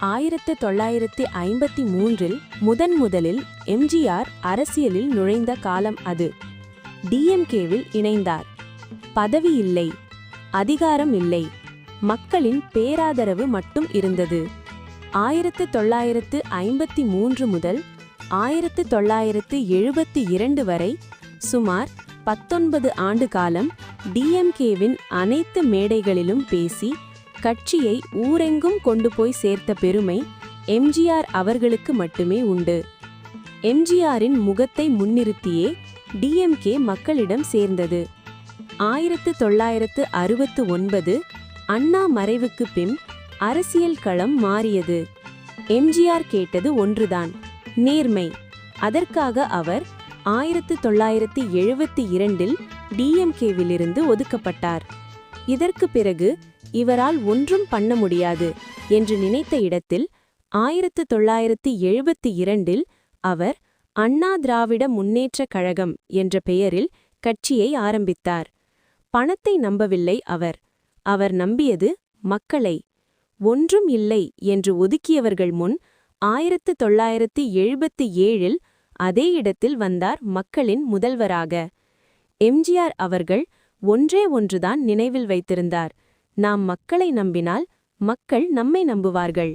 1953இல் முதன்முதலில் எம்ஜிஆர் அரசியலில் நுழைந்த காலம் அது. டிஎம்கேவில் இணைந்தார். பதவி இல்லை, அதிகாரம் இல்லை, மக்களின் பேராதரவு மட்டும் இருந்தது. 1953 முதல் 1972 வரை சுமார் 19 ஆண்டு காலம் டிஎம்கேவின் அனைத்து மேடைகளிலும் பேசி கட்சியை ஊரெங்கும் கொண்டு போய் சேர்த்த பெருமை எம்ஜிஆர் அவர்களுக்கு மட்டுமே உண்டு. எம்ஜிஆரின் முகத்தை முன்னிறுத்தியே டிஎம்கே மக்களிடம் சேர்ந்தது. 1969 அண்ணா மறைவுக்கு பின் அரசியல் களம் மாறியது. எம்ஜிஆர் கேட்டது ஒன்றுதான், நேர்மை. அதற்காக அவர் 1972இல் டிஎம்கேவிலிருந்து ஒதுக்கப்பட்டார். இதற்கு பிறகு இவரால் ஒன்றும் பண்ண முடியாது என்று நினைத்த இடத்தில் 1972இல் அவர் அண்ணா திராவிட முன்னேற்றக் கழகம் என்ற பெயரில் கட்சியை ஆரம்பித்தார். பணத்தை நம்பவில்லை அவர். அவர் நம்பியது மக்களை. ஒன்றும் இல்லை என்று ஒதுக்கியவர்கள் முன் 1977இல் அதே இடத்தில் வந்தார் மக்களின் முதல்வராக. எம்ஜிஆர் அவர்கள் ஒன்றே ஒன்றுதான் நினைவில் வைத்திருந்தார், நாம் மக்களை நம்பினால் மக்கள் நம்மை நம்புவார்கள்.